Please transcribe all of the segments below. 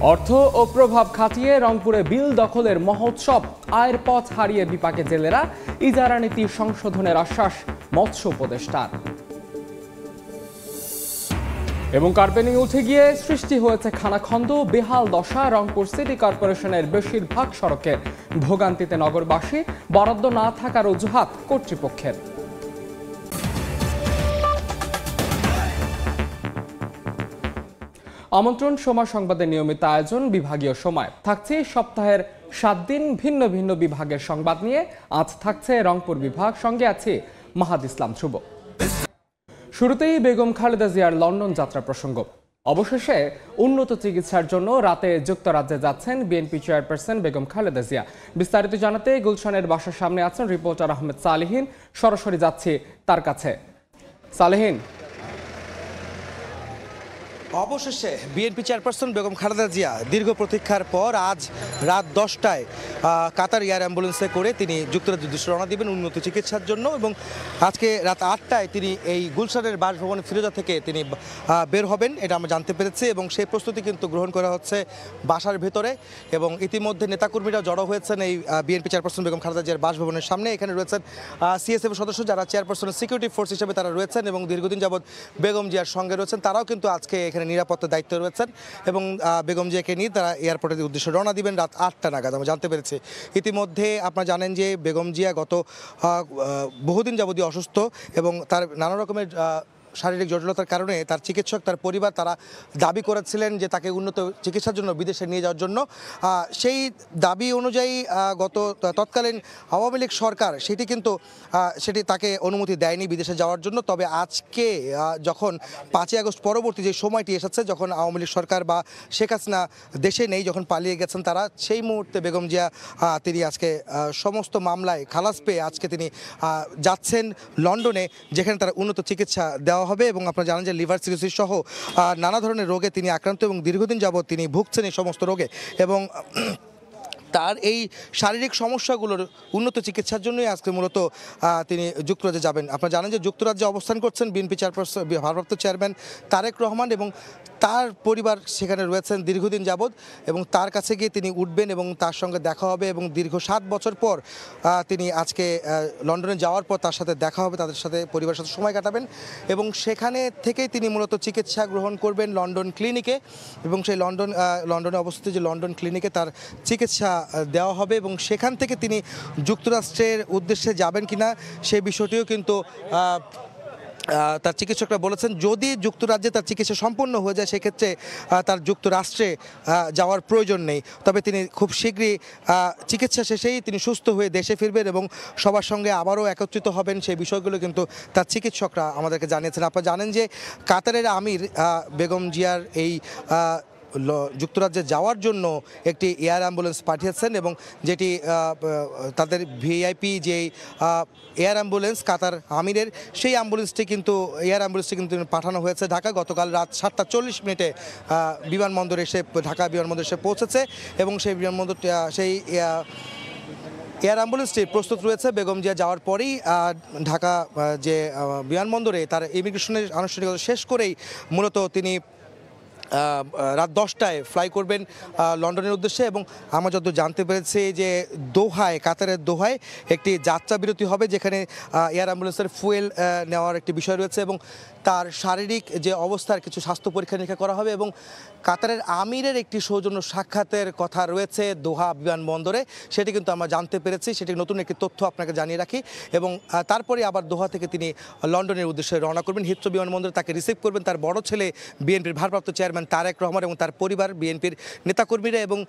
অর্থ ও প্রভাব খাটিয়ে রংপুরে বিল দখলের মহোৎসব, আয়ের পথ হারিয়ে বিপাকে জেলেরা, ইজারা নীতি সংশোধনের আশ্বাস মৎস্য উপদেষ্টার। এবং কার্পেনিং উঠে গিয়ে সৃষ্টি হয়েছে খানাখন্দ, বেহাল দশা রংপুর সিটি কর্পোরেশনের বেশিরভাগ সড়কে, ভোগান্তিতে নগরবাসী, বরাদ্দ না থাকার অজুহাত কর্তৃপক্ষের। আমন্ত্রণ সময় সংবাদের নিয়মিত আয়োজন বিভাগীয় সময় থাকছে সপ্তাহের 7 দিন ভিন্ন ভিন্ন বিভাগের সংবাদ নিয়ে। আজ থাকছে রংপুর বিভাগ, সঙ্গে আছে মাহাদ ইসলাম শুভ। শুরুতেই বেগম খালেদা জিয়ার লন্ডন যাত্রা প্রসঙ্গ। অবশেষে উন্নত চিকিৎসার জন্য রাতে যুক্তরাজ্যে যাচ্ছেন বিএনপি চেয়ারপারসন বেগম খালেদা জিয়া। বিস্তারিত জানাতে গুলশানের বাসার সামনে আছেন রিপোর্টার আহমেদ সালেহীন। সরাসরি যাচ্ছি তার কাছে। সালেহীন, অবশেষে বিএনপি চেয়ারপারসন বেগম খালেদা জিয়া দীর্ঘ প্রতীক্ষার পর আজ রাত 10টায় কাতার এয়ার অ্যাম্বুলেন্সে করে তিনি যুক্তরাজ্যের উদ্দেশ্যে রওনা দিবেন উন্নত চিকিৎসার জন্য। এবং আজকে রাত 8টায় তিনি এই গুলশানের বাসভবন ফিরোজা থেকে তিনি বের হবেন, এটা আমরা জানতে পেরেছি। এবং সেই প্রস্তুতি কিন্তু গ্রহণ করা হচ্ছে বাসার ভেতরে। এবং ইতিমধ্যে নেতাকর্মীরা জড়ো হয়েছেন এই বিএনপি চেয়ারপারসন বেগম খালেদা জিয়ার বাসভবনের সামনে। এখানে রয়েছেন সিএসএফ সদস্য, যারা চেয়ারপারসনের সিকিউরিটি ফোর্স হিসেবে তারা রয়েছেন এবং দীর্ঘদিন যাবৎ বেগম জিয়ার সঙ্গে রয়েছেন। তারাও কিন্তু আজকে এখানে নিরাপত্তার দায়িত্বে রয়েছেন এবং বেগম জিয়াকে নিয়ে তারা এয়ারপোর্টের উদ্দেশ্যে রওনা দিবেন রাত 8টা নাগাদ, আমরা জানতে পেরেছি। ইতিমধ্যে আপনারা জানেন যে বেগম জিয়া গত বহুদিন যাবতীয় অসুস্থ এবং তার নানা রকমের শারীরিক জটিলতার কারণে তার চিকিৎসক, তার পরিবার তারা দাবি করেছিলেন যে তাকে উন্নত চিকিৎসার জন্য বিদেশে নিয়ে যাওয়ার জন্য। সেই দাবি অনুযায়ী তৎকালীন আওয়ামী লীগ সরকার সেটি তাকে অনুমতি দেয়নি বিদেশে যাওয়ার জন্য। তবে আজকে যখন 5ই আগস্ট পরবর্তী যে সময়টি এসেছে, যখন আওয়ামী লীগ সরকার বা শেখ হাসিনা দেশে নেই, যখন পালিয়ে গেছেন তারা, সেই মুহূর্তে বেগম জিয়া তিনি আজকে সমস্ত মামলায় খালাস পেয়ে আজকে তিনি যাচ্ছেন লন্ডনে, যেখানে তারা উন্নত চিকিৎসা দেওয়া হবে। এবং আপনারা জানেন যে লিভার সিরোসিস সহ নানা ধরনের রোগে তিনি আক্রান্ত এবং দীর্ঘদিন যাবৎ তিনি ভুগছেন এই সমস্ত রোগে। এবং তার এই শারীরিক সমস্যাগুলোর উন্নত চিকিৎসার জন্যই আজকে মূলত তিনি যুক্তরাজ্যে যাবেন। আপনারা জানেন যে যুক্তরাজ্যে অবস্থান করছেন বিএনপি চেয়ারপারসন, ভারপ্রাপ্ত চেয়ারম্যান তারেক রহমান, এবং তার পরিবার সেখানে রয়েছেন দীর্ঘদিন যাবৎ। এবং তার কাছে গিয়ে তিনি উঠবেন এবং তার সঙ্গে দেখা হবে। এবং দীর্ঘ 7 বছর পর তিনি আজকে লন্ডনে যাওয়ার পর তার সাথে দেখা হবে, তাদের সাথে পরিবারের সাথে সময় কাটাবেন। এবং সেখানে থেকেই তিনি মূলত চিকিৎসা গ্রহণ করবেন লন্ডন ক্লিনিকে। এবং সেই লন্ডনে অবস্থিত যে লন্ডন ক্লিনিকে তার চিকিৎসা দেওয়া হবে। এবং সেখান থেকে তিনি যুক্তরাষ্ট্রের উদ্দেশ্যে যাবেন কিনা সেই বিষয়টিও কিন্তু তার চিকিৎসকরা বলেছেন। যদি যুক্তরাজ্যে তার চিকিৎসা সম্পন্ন হয়ে যায়, সেক্ষেত্রে তার যুক্তরাষ্ট্রে যাওয়ার প্রয়োজন নেই। তবে তিনি খুব শীঘ্রই চিকিৎসা শেষেই তিনি সুস্থ হয়ে দেশে ফিরবেন এবং সবার সঙ্গে আবারও একত্রিত হবেন, সেই বিষয়গুলো কিন্তু তার চিকিৎসকরা আমাদেরকে জানিয়েছেন। আপনারা জানেন যে কাতারের আমির বেগম জিয়ার এই যুক্তরাজ্যে যাওয়ার জন্য একটি এয়ার অ্যাম্বুলেন্স পাঠিয়েছেন এবং যেটি তাদের ভিআইপি যেই এয়ার অ্যাম্বুলেন্স কাতার আমিরের, সেই অ্যাম্বুলেন্সটি কিন্তু পাঠানো হয়েছে ঢাকা। গতকাল রাত 7টা 40 মিনিটে ঢাকা বিমানবন্দরে এসে পৌঁছেছে এবং সেই এয়ার অ্যাম্বুলেন্সটি প্রস্তুত রয়েছে। বেগম জিয়া যাওয়ার পরেই ঢাকা যে বিমানবন্দরে তার ইমিগ্রেশনের আনুষ্ঠানিকতা শেষ করেই মূলত তিনি রাত 10টায় ফ্লাই করবেন লন্ডনের উদ্দেশ্যে। এবং আমরা যত জানতে পেরেছি যে কাতারের দোহায় একটি যাত্রা বিরতি হবে, যেখানে এয়ার অ্যাম্বুলেন্সের ফুয়েল নেওয়ার একটি বিষয় রয়েছে এবং তার শারীরিক যে অবস্থার কিছু স্বাস্থ্য পরীক্ষা নিরীক্ষা করা হবে। এবং কাতারের আমিরের একটি সৌজন্য সাক্ষাতের কথা রয়েছে দোহা বিমানবন্দরে, সেটি কিন্তু আমরা জানতে পেরেছি। সেটি নতুন একটি তথ্য আপনাকে জানিয়ে রাখি। এবং তারপরে আবার দোহা থেকে তিনি লন্ডনের উদ্দেশ্যে রওনা করবেন। হিথ্রো বিমানবন্দরে তাকে রিসিভ করবেন তার বড় ছেলে বিএনপির ভারপ্রাপ্ত চেয়ারম্যান তারেক রহমান এবং তার পরিবার, বিএনপির নেতাকর্মীরা এবং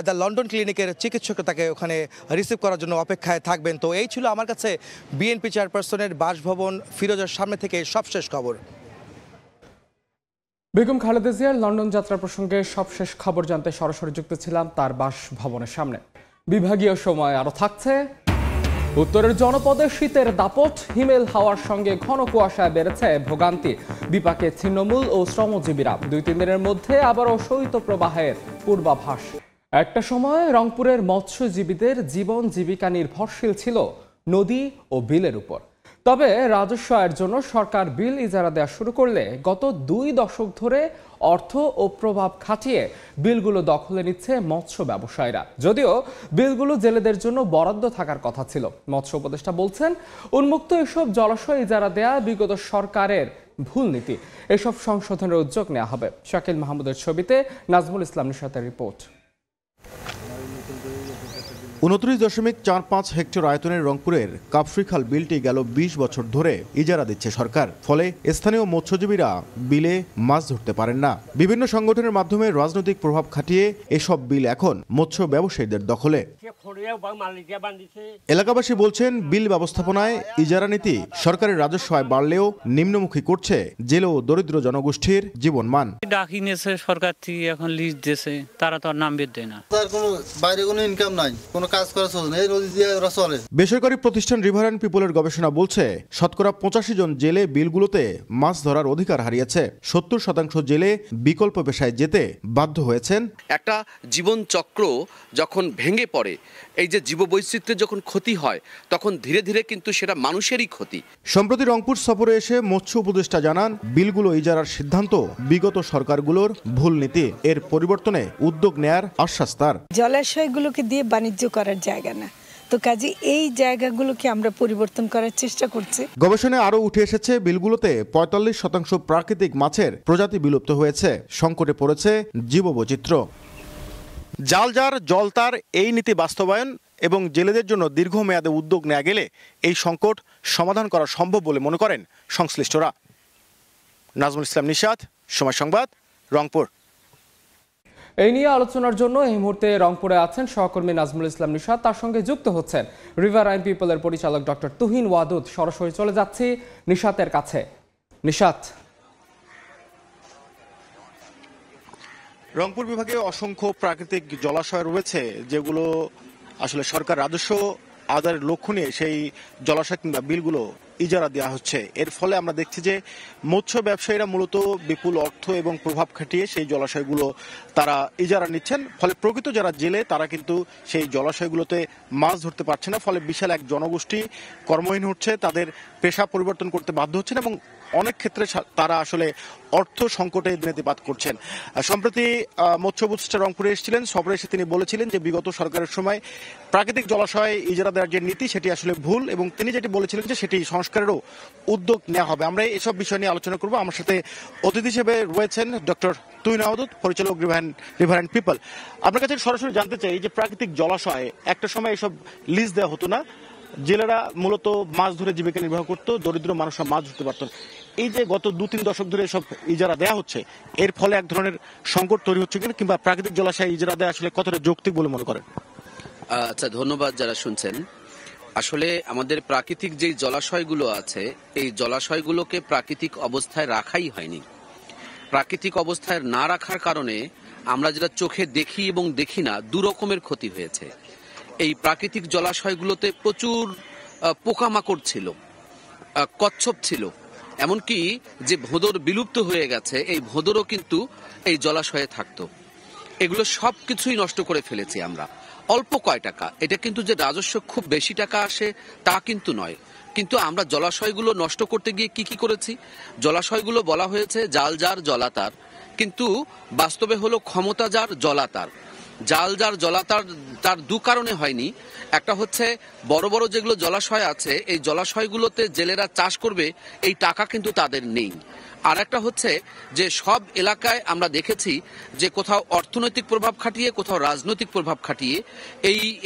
দ্য লন্ডন ক্লিনিকের চিকিৎসকরা তাকে ওখানে রিসিভ করার জন্য অপেক্ষায় থাকবেন। তো এই ছিল আমার কাছে বিএনপি চেয়ারপারসনের বাসভবন ফিরোজার সামনে থেকে সবশেষ খবর। বেগম খালেদা জিয়ার লন্ডন যাত্রা প্রসঙ্গে সবশেষ খবর জানতে সরাসরি যুক্ত ছিলাম তার বাসভবনের সামনে। বিভাগীয় সময় আরও থাকছে। উত্তরের জনপদে শীতের দাপট, হিমেল হাওয়ার সঙ্গে ঘন কুয়াশায় বেড়েছে ভোগান্তি, বিপাকে ছিন্নমূল ও শ্রমজীবীরা। 2-3 দিনের মধ্যে আবারও শৈত্যপ্রবাহের পূর্বাভাস। একটা সময় রংপুরের মৎস্যজীবীদের জীবন জীবিকা নির্ভরশীল ছিল নদী ও বিলের উপর। তবে রাজস্ব আয়ের জন্য সরকার বিল ইজারা দেওয়া শুরু করলে গত 2 দশক ধরে অর্থ ও প্রভাব খাটিয়ে বিলগুলো দখলে নিচ্ছে মৎস্য ব্যবসায়ীরা। যদিও বিলগুলো জেলেদের জন্য বরাদ্দ থাকার কথা ছিল, মৎস্য উপদেষ্টা বলছেন উন্মুক্ত এসব জলাশয় ইজারা দেয়া বিগত সরকারের ভুল নীতি। এসব সংশোধনের উদ্যোগ নেওয়া হবে। শাকিল মাহমুদের ছবিতে নাজমুল ইসলাম নিশাতের রিপোর্ট। 29.45 হেক্টর আয়তনের রংপুরের কাপফ্রিখাল বিলটি গেল 20 বছর ধরে ইজারা দিচ্ছে সরকার। ফলে স্থানীয় মৎস্যজীবীরা বিলে মাছ ধরতে পারেন না। বিভিন্ন সংগঠনের মাধ্যমে রাজনৈতিক প্রভাব খাটিয়ে এসব বিল এখন মৎস্য ব্যবসায়ীদের দখলে। এলাকাবাসী বলছেন, বিল ব্যবস্থাপনায় ইজারা নীতি সরকারের রাজস্ব আয় বাড়লেও নিম্নমুখী করছে জেলে ও দরিদ্র জনগোষ্ঠীর জীবনমান। ডাকি নিয়েছে সরকার থেকে, এখন লিস্ট দিয়েছে, তারা তো আর নাম বের দেয় না। তার কোনো বাইরে কোনো ইনকাম নাই, কোনো কাজ করা চলে না, এই নদী দিয়ে ওরা চলে। বেসরকারি প্রতিষ্ঠান রিভার অ্যান্ড পিপলের গবেষণা বলছে, শতকরা 85 জন জেলে বিলগুলোতে মাছ ধরার অধিকার হারিয়েছে। 70% জেলে বিকল্প পেশায় যেতে বাধ্য হয়েছেন। একটা জীবন চক্র যখন ভেঙে পড়ে, এই যে জীববৈচিত্র্যের যখন ক্ষতি হয়, তখন ধীরে ধীরে কিন্তু সেটা মানুষেরই ক্ষতি। সম্প্রতি রংপুর সফরে এসে মৎস্য উপদেষ্টা জানান, বিলগুলো ইজারার সিদ্ধান্ত বিগত সরকারগুলোর ভুল নীতি। এর পরিবর্তনে উদ্যোগ নেয়ার আশ্বাস তার। জলাশয়গুলোকে দিয়ে বাণিজ্য করার জায়গা না, তো কাজে এই জায়গাগুলোকে আমরা পরিবর্তন করার চেষ্টা করছি। গবেষণায় আরও উঠে এসেছে, বিলগুলোতে 45% প্রাকৃতিক মাছের প্রজাতি বিলুপ্ত হয়েছে। সংকটে পড়েছে জীববৈচিত্র্য। জালজার জলতার এই নীতি বাস্তবায়ন এবং জেলেদের জন্য দীর্ঘমেয়াদে উদ্যোগ নেওয়া গেলে এই সংকট সমাধান করা সম্ভব বলে মনে করেন সংশ্লিষ্টরা। নাজমুল ইসলাম নিশাত, সময় সংবাদ, রংপুর। এই নিয়ে আলোচনার জন্য এই মুহূর্তে রংপুরে আছেন সহকর্মী নাজমুল ইসলাম নিশাত, তার সঙ্গে যুক্ত হচ্ছেন রিভার অ্যান্ড পিপলের পরিচালক ডক্টর তুহিন ওয়াদুদ। সরাসরি চলে যাচ্ছি নিশাতের কাছে। নিশাত, রংপুর বিভাগে অসংখ্য প্রাকৃতিক জলাশয় রয়েছে, যেগুলো আসলে সরকার রাজস্ব আদায়ের লক্ষ্য নিয়ে সেই জলাশয় কিংবা বিলগুলো ইজারা দেওয়া হচ্ছে। এর ফলে আমরা দেখছি যে মৎস্য ব্যবসায়ীরা মূলত বিপুল অর্থ এবং প্রভাব খাটিয়ে সেই জলাশয়গুলো তারা ইজারা নিচ্ছেন। ফলে প্রকৃত যারা জেলে তারা কিন্তু সেই জলাশয়গুলোতে মাছ ধরতে পারছে না। ফলে বিশাল এক জনগোষ্ঠী কর্মহীন হচ্ছে, তাদের পেশা পরিবর্তন করতে বাধ্য হচ্ছেন এবং অনেক ক্ষেত্রে তারা আসলে অর্থ সংকটে দিনাতিপাত করছেন। সম্প্রতি মৎস্য উপদেষ্টা রংপুরে এসেছিলেন, সফরে এসে তিনি বলেছিলেন যে বিগত সরকারের সময় প্রাকৃতিক জলাশয় ইজারা দেওয়ার যে নীতি সেটি আসলে ভুল, এবং তিনি যেটি বলেছিলেন যে সেটি সংস্কারেরও উদ্যোগ নেওয়া হবে। আমরা এসব বিষয় নিয়ে আলোচনা করব। আমার সাথে অতিথি হিসেবে রয়েছেন ডক্টর তুহিন ওয়াদুদ, পরিচালক রিভার অ্যান্ড পিপল। আপনার কাছে সরাসরি জানতে চাই যে প্রাকৃতিক জলাশয়ে একটা সময় এসব লিজ দেওয়া হতো না, জেলেরা মূলত মাছ ধরে জীবিকা নির্বাহ করতো, দরিদ্র মানুষরা মাছ ধরতে পারতেন। এই যে গত 2-3 দশক ধরে সব ইজারা দেওয়া হচ্ছে, এর ফলে এক ধরনের সংকট তৈরি হচ্ছে কিনা, কিংবা প্রাকৃতিক জলাশয়ে ইজারা দেওয়া আসলে কতটা যৌক্তিক বলে মনে করেন? আচ্ছা, ধন্যবাদ যারা শুনছেন। আসলে আমাদের প্রাকৃতিক যেই জলাশয়গুলো আছে, এই জলাশয়গুলোকে প্রাকৃতিক অবস্থায় রাখাই হয়নি। প্রাকৃতিক অবস্থায় না রাখার কারণে আমরা যেটা চোখে দেখি এবং দেখি না, দু রকমের ক্ষতি হয়েছে। এই প্রাকৃতিক জলাশয়গুলোতে প্রচুর পোকামাকড় ছিল, কচ্ছপ ছিল, এমনকি যে ভোঁদর বিলুপ্ত হয়ে গেছে, এই ভোঁদরও কিন্তু এই জলাশয়ে থাকতো। এগুলো সব কিছুই নষ্ট করে ফেলেছি আমরা। অল্প কয় টাকা, এটা কিন্তু যে রাজস্ব খুব বেশি টাকা আসে তা কিন্তু নয়। কিন্তু আমরা জলাশয়গুলো নষ্ট করতে গিয়ে কি করেছি? জলাশয়গুলো বলা হয়েছে জাল যার জলাতার, কিন্তু বাস্তবে হলো ক্ষমতা যার জলাতার। জাল যার জলাতার তার দু কারণে হয়নি। একটা হচ্ছে বড় বড় যেগুলো জলাশয় আছে, এই জলাশয়গুলোতে জেলেরা চাষ করবে, এই টাকা কিন্তু তাদের নেই। আর একটা হচ্ছে যে সব এলাকায় আমরা দেখেছি যে কোথাও অর্থনৈতিক প্রভাব খাটিয়ে, কোথাও রাজনৈতিক প্রভাব খাটিয়ে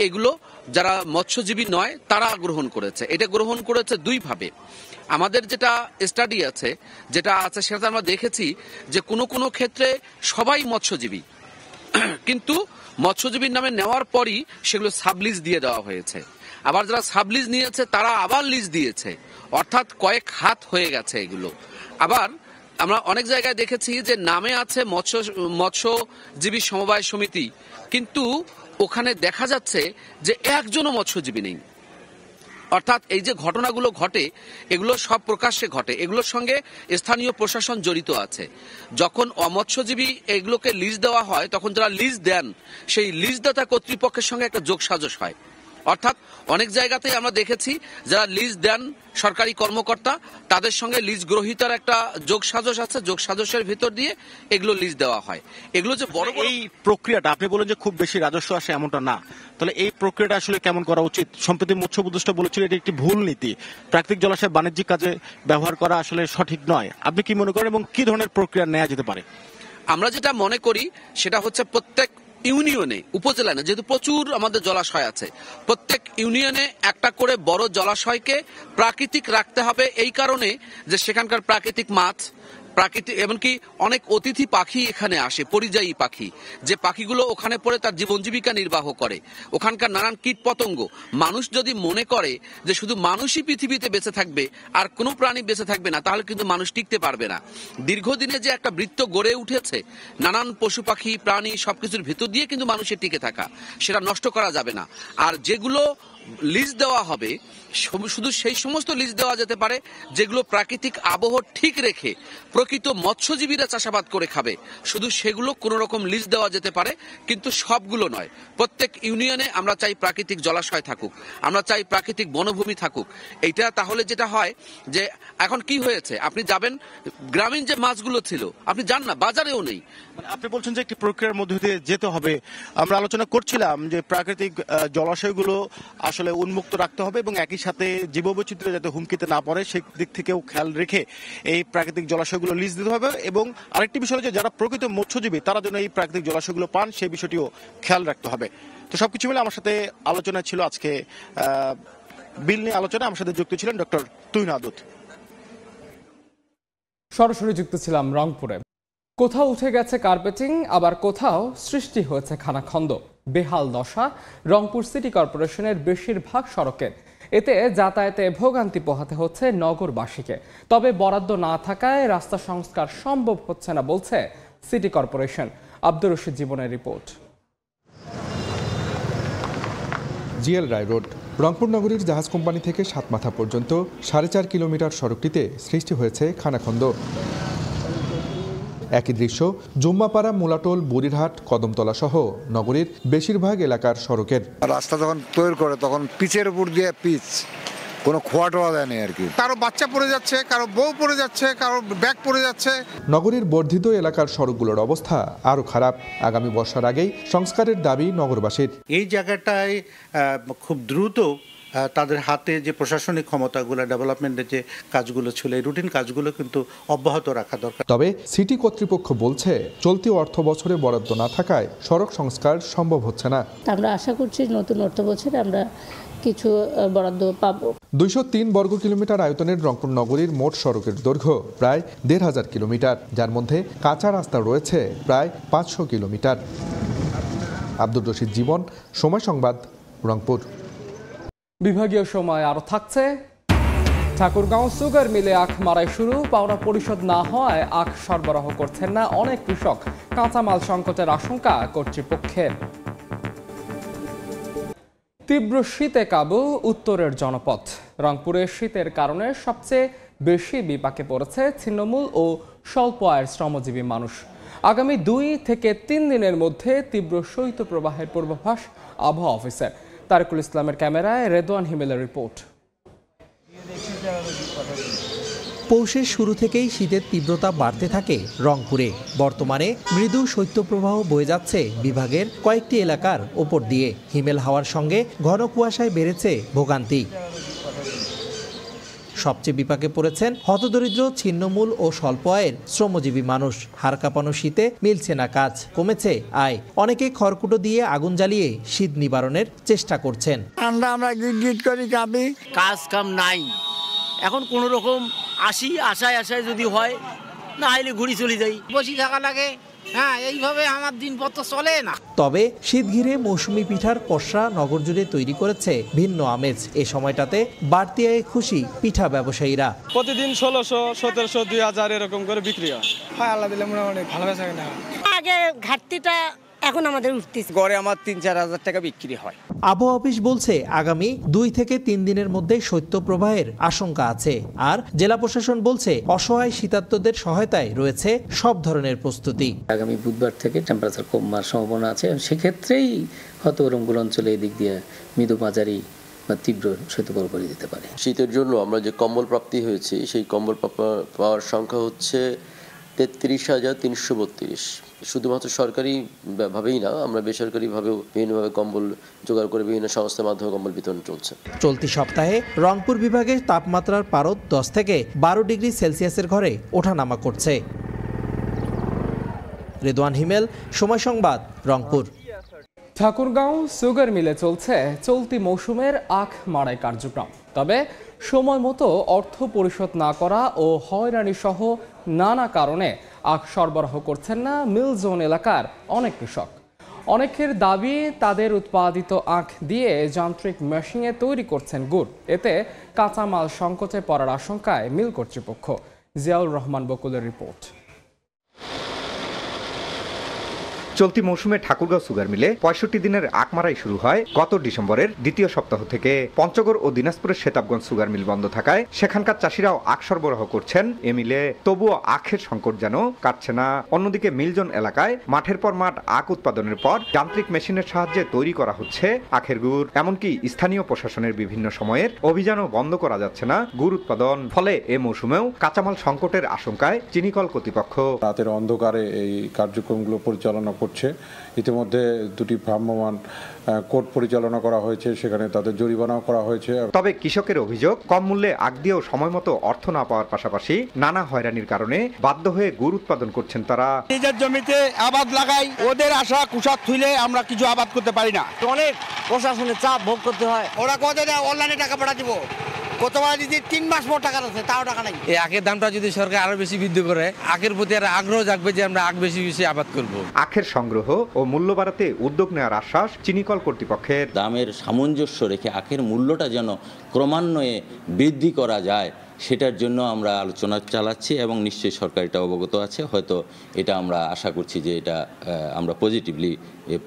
এগুলো যারা মৎস্যজীবী নয় তারা গ্রহণ করেছে। এটা গ্রহণ করেছে দুইভাবে। আমাদের যেটা স্টাডি আছে, যেটা আছে, সেটা আমরা দেখেছি যে কোনো ক্ষেত্রে সবাই মৎস্যজীবী, কিন্তু মৎস্যজীবীর নামে নেওয়ার পরই সেগুলো সাবলিজ দিয়ে দেওয়া হয়েছে। আবার যারা সাবলিজ নিয়েছে তারা আবার লিজ দিয়েছে, অর্থাৎ কয়েক হাত হয়ে গেছে এগুলো। আবার আমরা অনেক জায়গায় দেখেছি যে নামে আছে মৎস্যজীবী সমবায় সমিতি, কিন্তু ওখানে দেখা যাচ্ছে যে একজনও মৎস্যজীবী নেই। অর্থাৎ এই যে ঘটনাগুলো ঘটে, এগুলো সব প্রকাশ্যে ঘটে, এগুলোর সঙ্গে স্থানীয় প্রশাসন জড়িত আছে। যখন অমৎস্যজীবী এগুলোকে লিজ দেওয়া হয়, তখন যারা লিজ দেন সেই লিজদাতা কর্তৃপক্ষের সঙ্গে একটা যোগসাজশ হয়। অর্থাৎ অনেক জায়গাতেই আমরা দেখেছি যারা লিজ দেন সরকারি কর্মকর্তা, তাদের সঙ্গে লিজ গ্রহীতার একটা যোগসাজশ আছে, যোগসাজশের ভিতর দিয়ে এগুলো লিজ দেওয়া হয়। এগুলো যে বড় এই প্রক্রিয়াটা আপনি বলেন যে খুব বেশি রাজস্ব আসে, এমনটা না। তাহলে এই প্রক্রিয়াটা আসলে কেমন করা উচিত? সম্প্রতি মৎস্য উপদেষ্টা বলেছিল এটি একটি ভুল নীতি, প্রাকৃতিক জলাশয় বাণিজ্যিক কাজে ব্যবহার করা আসলে সঠিক নয়। আপনি কি মনে করেন এবং কি ধরনের প্রক্রিয়া নেওয়া যেতে পারে? আমরা যেটা মনে করি সেটা হচ্ছে প্রত্যেক ইউনিয়নে, উপজেলায় না, যেহেতু প্রচুর আমাদের জলাশয় আছে, প্রত্যেক ইউনিয়নে একটা করে বড় জলাশয়কে প্রাকৃতিক রাখতে হবে। এই কারণে যে সেখানকার প্রাকৃতিক মাছ, প্রাকৃতিক এমনকি অনেক অতিথি পাখি এখানে আসে, পরিযায়ী পাখি, যে পাখিগুলো ওখানে পড়ে তার জীবন জীবিকা নির্বাহ করে। ওখানকার নানান কীট পতঙ্গ, মানুষ যদি মনে করে যে শুধু মানুষই পৃথিবীতে বেঁচে থাকবে আর কোনো প্রাণী বেঁচে থাকবে না, তাহলে কিন্তু মানুষ টিকতে পারবে না। দীর্ঘদিনে যে একটা বৃত্ত গড়ে উঠেছে নানান পশু পাখি প্রাণী সবকিছুর ভিতর দিয়ে কিন্তু মানুষের টিকে থাকা, সেটা নষ্ট করা যাবে না। আর যেগুলো লিজ দেওয়া হবে শুধু সেই সমস্ত লিজ দেওয়া যেতে পারে যেগুলো প্রাকৃতিক আবহ ঠিক রেখে প্রকৃত মৎস্যজীবীরা চাষাবাদ করে খাবে, শুধু সেগুলো কোনো রকম লিজ দেওয়া যেতে পারে, কিন্তু সবগুলো নয়। প্রত্যেক ইউনিয়নে আমরা চাই প্রাকৃতিক জলাশয় থাকুক, আমরা চাই প্রাকৃতিক বনভূমি থাকুক। এইটা তাহলে যেটা হয় যে এখন কি হয়েছে, আপনি যাবেন গ্রামীণ যে মাছগুলো ছিল আপনি যান না, বাজারেও নেই। আপনি বলছেন যে একটি প্রক্রিয়ার মধ্যে দিয়ে যেতে হবে। আমরা আলোচনা করছিলাম যে প্রাকৃতিক জলাশয়গুলো আসলে উন্মুক্ত রাখতে হবে এবং একই সাথে জীববৈচিত্র্য যাতে হুমকিতে না পড়ে সেই দিক থেকেও খেয়াল রেখে এই প্রাকৃতিক জলাশয়গুলো লিজ দিতে হবে। এবং আরেকটি বিষয় যে যারা প্রকৃত মৎস্যজীবী তারা যেন এই প্রাকৃতিক জলাশয়গুলো পান সেই বিষয়টিও খেয়াল রাখতে হবে। তো সবকিছু মিলে আমার সাথে আলোচনা ছিল আজকে বিল নিয়ে আলোচনা। আমার সাথে যুক্ত ছিলেন ডক্টর তুহিন আদত। সরাসরি যুক্ত ছিলাম রংপুরে। কোথাও উঠে গেছে কার্পেটিং, আবার কোথাও সৃষ্টি হয়েছে খানাখন্দ। বেহাল দশা রংপুর সিটি কর্পোরেশনের বেশিরভাগ সড়কের। এতে যাতায়াতে ভোগান্তি পোহাতে হচ্ছে নগরবাসীকে। তবে বরাদ্দ না থাকায় রাস্তা সংস্কার সম্ভব হচ্ছে না বলছে সিটি কর্পোরেশন। আব্দুর রশিদ জীবনের রিপোর্ট। জিএল রায় রোড, রংপুর নগরীর জাহাজ কোম্পানি থেকে সাতমাথা পর্যন্ত 4.5 কিলোমিটার সড়কটিতে সৃষ্টি হয়েছে খানাখন্দ। একই দৃশ্য জুম্মাপাড়া, মুলাটোল, বুড়িরহাট, কদমতলা সহ নগরীর বেশিরভাগ এলাকার সড়কের। রাস্তা যখন তৈরি করে তখন পিচের উপর দিয়ে পিচ, কোনো খোয়া টোয়া দেয়নি আর কি। কারো বাচ্চা পড়ে যাচ্ছে, কারো বউ পড়ে যাচ্ছে, কারো ব্যাগ পড়ে যাচ্ছে। নগরীর বর্ধিত এলাকার সড়কগুলোর অবস্থা আরও খারাপ। আগামী বর্ষার আগেই সংস্কারের দাবি নগরবাসীর। এই জায়গাটায় খুব দ্রুত তাদের হাতে যে প্রশাসনিক ক্ষমতাগুলো, ডেভেলপমেন্টের যে কাজগুলো ছিল, এই রুটিন কাজগুলো কিন্তু অব্যাহত রাখা দরকার। তবে সিটি কর্তৃপক্ষ বলছে চলতি অর্থ বছরে বরাদ্দ না থাকায় সড়ক সংস্কার সম্ভব হচ্ছে না। আমরা আশা করছি নতুন অর্থ বছরে আমরা কিছু বরাদ্দ পাবো। 203 বর্গ কিলোমিটার আয়তনের রংপুর নগরীর মোট সড়কের দৈর্ঘ্য প্রায় 1,500 কিলোমিটার, যার মধ্যে কাঁচা রাস্তা রয়েছে প্রায় 500 কিলোমিটার। আব্দুর রশিদ জীবন, সময় সংবাদ, রংপুর। বিভাগীয় সময় আরও থাকছে। ঠাকুরগাঁও সুগার মিলে আখ মারাই শুরু। পাওনা পরিশোধ না হওয়ায় আখ সরবরাহ করছেন না অনেক কৃষক। কাঁচামাল সংকটের আশঙ্কা কর্তৃপক্ষের। তীব্র শীতে কাবু উত্তরের জনপদ। রংপুরে শীতের কারণে সবচেয়ে বেশি বিপাকে পড়েছে ছিন্নমূল ও স্বল্প আয়ের শ্রমজীবী মানুষ। আগামী 2 থেকে 3 দিনের মধ্যে তীব্র শৈত্যপ্রবাহের পূর্বাভাস আবহাওয়া অফিসের। তারিকুল ইসলামের ক্যামেরায় রেদওয়ান হিমেলের রিপোর্ট। পৌষের শুরু থেকেই শীতের তীব্রতা বাড়তে থাকে রংপুরে। বর্তমানে মৃদু শৈত্যপ্রবাহ বয়ে যাচ্ছে বিভাগের কয়েকটি এলাকার ওপর দিয়ে। হিমেল হাওয়ার সঙ্গে ঘন কুয়াশায় বেড়েছে ভোগান্তি। সবচেয়ে বিপাকে পড়েছেন হতদরিদ্র, ছিন্নমূল ও স্বল্প আয়ের শ্রমজীবী মানুষ। হাড় কাঁপানো শীতে মিলছে না কাজ, কমেছে আয়। অনেকে খড়কুটো দিয়ে আগুন জ্বালিয়ে শীত নিবারণের চেষ্টা করছেন। আমরা গিট করি, কাঁপি, কাজ কাম নাই। এখন কোন রকম আশায় যদি হয়, না হলে ঘুরি চলে যাই, বসে থাকা লাগে। হ্যাঁ, এইভাবে আমার দিনপত্র চলে না। তবে শীত ঘিরে মৌসুমী পিঠার পসরা নগর জুড়ে তৈরি করেছে ভিন্ন আমেজ। এ সময়টাতে বাড়তি আয়ে খুশি পিঠা ব্যবসায়ীরা। প্রতিদিন 1600, 1700, 2000 এরকম করে বিক্রি হয়। আল্লাহ দিলে মোটামুটি ভালো বেচা কেনা হয়। আগে ঘাটতিটা এখন আমাদের উঠতেছে গড়ে আমার ৩-৪ হাজার টাকা বিক্রি হয়। আবহাওয়া অফিস বলছে আগামী 2 থেকে 3 দিনের মধ্যে শৈত্যপ্রবাহের আশঙ্কা আছে। আর জেলা প্রশাসন বলছে অসহায় শীতার্তদের সহায়তায় রয়েছে সব ধরনের প্রস্তুতি। আগামী বুধবার থেকে টেম্পারেচার কমার সম্ভাবনা আছে, সেক্ষেত্রেই হয়তো ওরমগুলো অঞ্চলে এদিক দিয়ে মৃদু মাঝারি বা তীব্র শৈত্যপ্রবাহ পড়ে যেতে পারে। শীতের জন্য আমরা যে কম্বল প্রাপ্তি হয়েছে সেই কম্বল পাওয়ার সংখ্যা হচ্ছে 33,332। শুধুমাত্র সরকারি ভাবেই না, আমরা বেসরকারিভাবেও বিভিন্নভাবে কম্বল জোগাড় করে বিভিন্ন সংস্থার মাধ্যমে কম্বল বিতরণ চলছে। চলতি সপ্তাহে রংপুর বিভাগে তাপমাত্রার পারদ 10 থেকে 12 ডিগ্রি সেলসিয়াসের ঘরে ওঠানামা করছে। রেদওয়ান হিমেল, সময় সংবাদ, রংপুর। ঠাকুরগাঁও সুগার মিলে চলছে চলতি মৌসুমের আখ মাড়াই কার্যক্রম। তবে সময় মতো অর্থ পরিশোধ না করা ও হয়রানি সহ নানা কারণে আখ সরবরাহ করছেন না মিল জোন এলাকার অনেক কৃষক। অনেকের দাবি তাদের উৎপাদিত আখ দিয়ে যান্ত্রিক মেশিনে তৈরি করছেন গুড়। এতে কাঁচামাল সংকটে পড়ার আশঙ্কায় মিল কর্তৃপক্ষ। জিয়াউর রহমান বকুলের রিপোর্ট। চলতি মৌসুমে ঠাকুরগাঁও সুগার মিলে 65 দিনের আখ মারাই শুরু হয় গত ডিসেম্বরের দ্বিতীয় সপ্তাহ থেকে। পঞ্চগড় ও দিনাজপুরের শেতাবগঞ্জ সুগার মিল বন্ধ থাকায় সেখানকার চাষিরাও আখ সরবরাহ করছেন এ মিলে, তবুও আখের সংকট যেন কাটছে না। অন্যদিকে মিলজন এলাকায় মাঠের পর মাঠ আখ উৎপাদনের পর যান্ত্রিক মেশিনের সাহায্যে তৈরি করা হচ্ছে আখের গুড়। এমনকি স্থানীয় প্রশাসনের বিভিন্ন সময়ের অভিযানও বন্ধ করা যাচ্ছে না গুড় উৎপাদন। ফলে এ মৌসুমেও কাঁচামাল সংকটের আশঙ্কায় চিনিকল কর্তৃপক্ষ। রাতের অন্ধকারে এই কার্যক্রমগুলো পরিচালনা করছে। ইতিমধ্যে 2টি ভ্রাম্যমাণ কোর্ট পরিচালনা করা হয়েছে, সেখানে তাদের জরিমানাও করা হয়েছে। তবে কৃষকের অভিযোগ, কম মূল্যে আখ দিয়েও সময় মতো অর্থ না পাওয়ার পাশাপাশি নানা হয়রানির কারণে বাধ্য হয়ে গুড় উৎপাদন করছেন তারা। নিজের জমিতে আবাদ লাগাই, ওদের আশা কুশাদ থুইলে আমরা কিছু আবাদ করতে পারি না। অনেক প্রশাসনের চাপ ভোগ করতে হয়। ওরা কত অনলাইনে টাকা পাঠা দিব, কতবার যদি 3 মাস পর টাকা আছে তাও টাকা নাই। এই আখের দামটা যদি সরকার আরো বেশি বৃদ্ধি করে, আখের প্রতি আর আগ্রহ জাগবে যে আমরা আখ বেশি বেশি আবাদ করব। আখের সংগ্রহ ও মূল্য বাড়াতে উদ্যোগ নেওয়ার আশ্বাস চিনিকল কর্তৃপক্ষের। দামের সামঞ্জস্য রেখে আখের মূল্যটা যেন ক্রমান্বয়ে বৃদ্ধি করা যায়, সেটার জন্য আমরা আলোচনা চালাচ্ছি এবং নিশ্চয়ই সরকার এটা অবগত আছে। হয়তো এটা আমরা আশা করছি যে এটা আমরা পজিটিভলি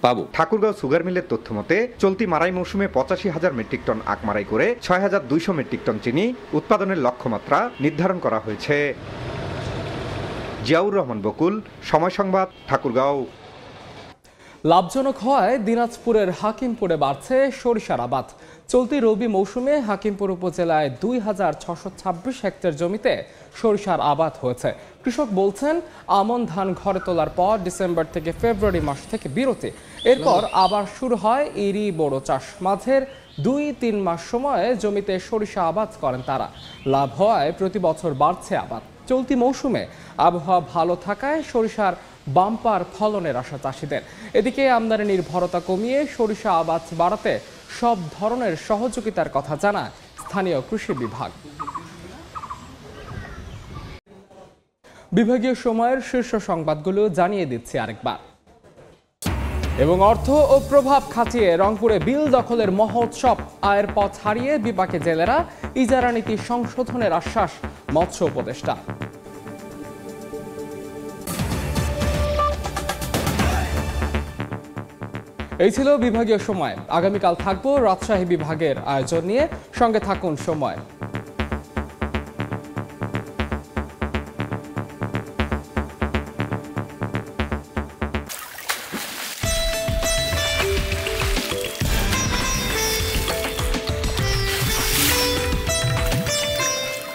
পাবো। ঠাকুরগাঁও সুগার মিলের তথ্য মতে চলতি মারাই মৌসুমে 85,000 মেট্রিক টন আখ মারাই করে 6,200 মেট্রিক টন চিনি উৎপাদনের লক্ষ্যমাত্রা নির্ধারণ করা হয়েছে। জিয়াউর রহমান বকুল, সময় সংবাদ, ঠাকুরগাঁও। লাভজনক হয় দিনাজপুরের হাকিমপুরে বাড়ছে সরিষার আবাদ। চলতি রবি মৌসুমে হাকিমপুর উপজেলায় 2,626 হেক্টর জমিতে সরিষার আবাদ হয়েছে। কৃষক বলছেন আমন ধান ঘরে তোলার পর ডিসেম্বর থেকে ফেব্রুয়ারি মাস থেকে বিরতি, এরপর আবার শুরু হয় ইরি বোরো চাষ। মাঝের 2-3 মাস সময়ে জমিতে সরিষা আবাদ করেন তারা। লাভ হওয়ায় প্রতি বছর বাড়ছে আবাদ। চলতি মৌসুমে আবহাওয়া ভালো থাকায় সরিষার বাম্পার ফলনের আশা চাষিদের। এদিকে আমদানি নির্ভরতা কমিয়ে সরিষা আবাদ বাড়াতে সব ধরনের সহযোগিতার কথা জানায় স্থানীয় কৃষি বিভাগ। বিভাগীয় সময়ের শীর্ষ সংবাদগুলো জানিয়ে দিচ্ছি আরেকবার। এবং অর্থ ও প্রভাব খাটিয়ে রংপুরে বিল দখলের মহোৎসব। আয়ের পথ হারিয়ে বিপাকে জেলেরা, ইজারা নীতি সংশোধনের আশ্বাস মৎস্য উপদেষ্টা। এই ছিল বিভাগীয় সময়। আগামীকাল থাকবো রাজশাহী বিভাগের আয়োজন নিয়ে। সঙ্গে থাকুন সময়।